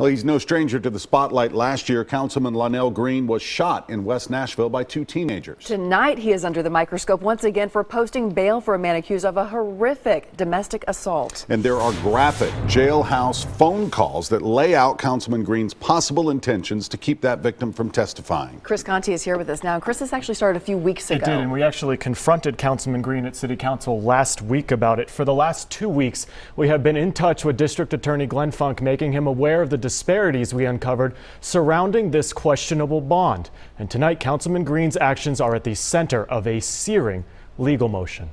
Well, he's no stranger to the spotlight. Last year, Councilman Loniel Greene was shot in West Nashville by two teenagers. Tonight, he is under the microscope once again for posting bail for a man accused of a horrific domestic assault. And there are graphic jailhouse phone calls that lay out Councilman Greene's possible intentions to keep that victim from testifying. Chris Conti is here with us now. Chris, this actually started a few weeks ago. It did, and we actually confronted Councilman Greene at City Council last week about it. For the last 2 weeks, we have been in touch with District Attorney Glenn Funk, making him aware of the disparities we uncovered surrounding this questionable bond. And tonight, Councilman Greene's actions are at the center of a searing legal motion.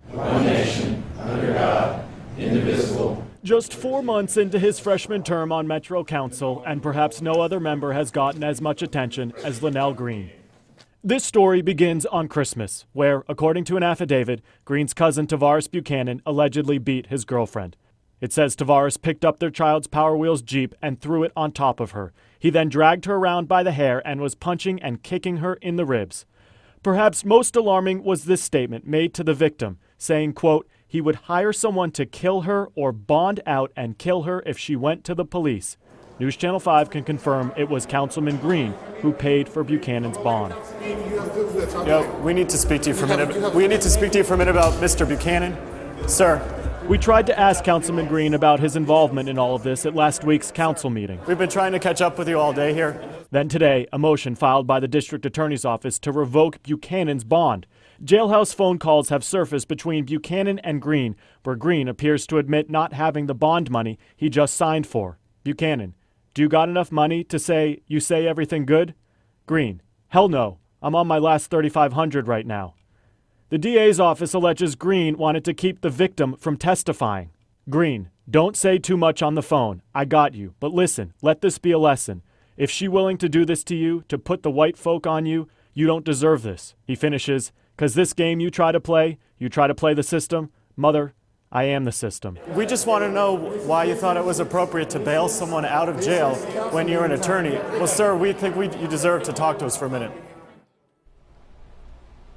One nation, under God, indivisible. Just 4 months into his freshman term on Metro Council, and perhaps no other member has gotten as much attention as Loniel Greene. This story begins on Christmas, where, according to an affidavit, Greene's cousin Tavares Buchanan allegedly beat his girlfriend. It says Tavares picked up their child's Power Wheels Jeep and threw it on top of her. He then dragged her around by the hair and was punching and kicking her in the ribs. Perhaps most alarming was this statement made to the victim, saying, quote, he would hire someone to kill her or bond out and kill her if she went to the police. News Channel 5 can confirm it was Councilman Greene who paid for Buchanan's bond. We need to speak to you for a minute. We need to speak to you for a minute about Mr. Buchanan. Sir. We tried to ask Councilman Greene about his involvement in all of this at last week's council meeting. We've been trying to catch up with you all day here. Then today, a motion filed by the district attorney's office to revoke Buchanan's bond. Jailhouse phone calls have surfaced between Buchanan and Greene, where Greene appears to admit not having the bond money he just signed for. Buchanan, do you got enough money to say you say everything good? Greene, hell no. I'm on my last $3,500 right now. The DA's office alleges Greene wanted to keep the victim from testifying. Greene, don't say too much on the phone. I got you. But listen, let this be a lesson. If she willing to do this to you, to put the white folk on you, you don't deserve this. He finishes, 'cause this game you try to play the system. Mother, I am the system. We just want to know why you thought it was appropriate to bail someone out of jail when you're an attorney. Well, sir, we think you deserve to talk to us for a minute.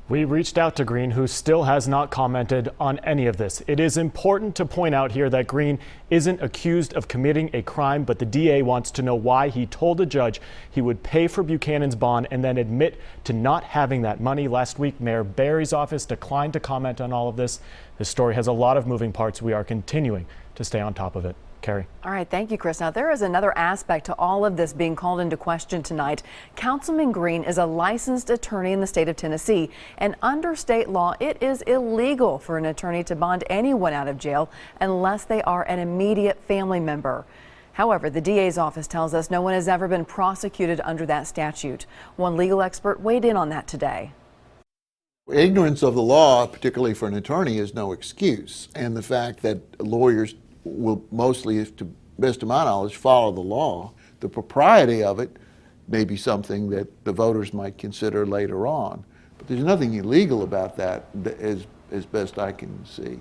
We reached out to Greene, who still has not commented on any of this. It is important to point out here that Greene isn't accused of committing a crime, but the DA wants to know why he told a judge he would pay for Buchanan's bond and then admit to not having that money. Last week, Mayor Barry's office declined to comment on all of this. This story has a lot of moving parts. We are continuing to stay on top of it. Carrie. All right, thank you, Chris. Now, there is another aspect to all of this being called into question tonight. Councilman Greene is a licensed attorney in the state of Tennessee, and under state law, it is illegal for an attorney to bond anyone out of jail unless they are an immediate family member. However, the DA's office tells us no one has ever been prosecuted under that statute. One legal expert weighed in on that today. Ignorance of the law, particularly for an attorney, is no excuse, and the fact that lawyers will mostly, to best of my knowledge, follow the law. The propriety of it may be something that the voters might consider later on. But there's nothing illegal about that as best I can see.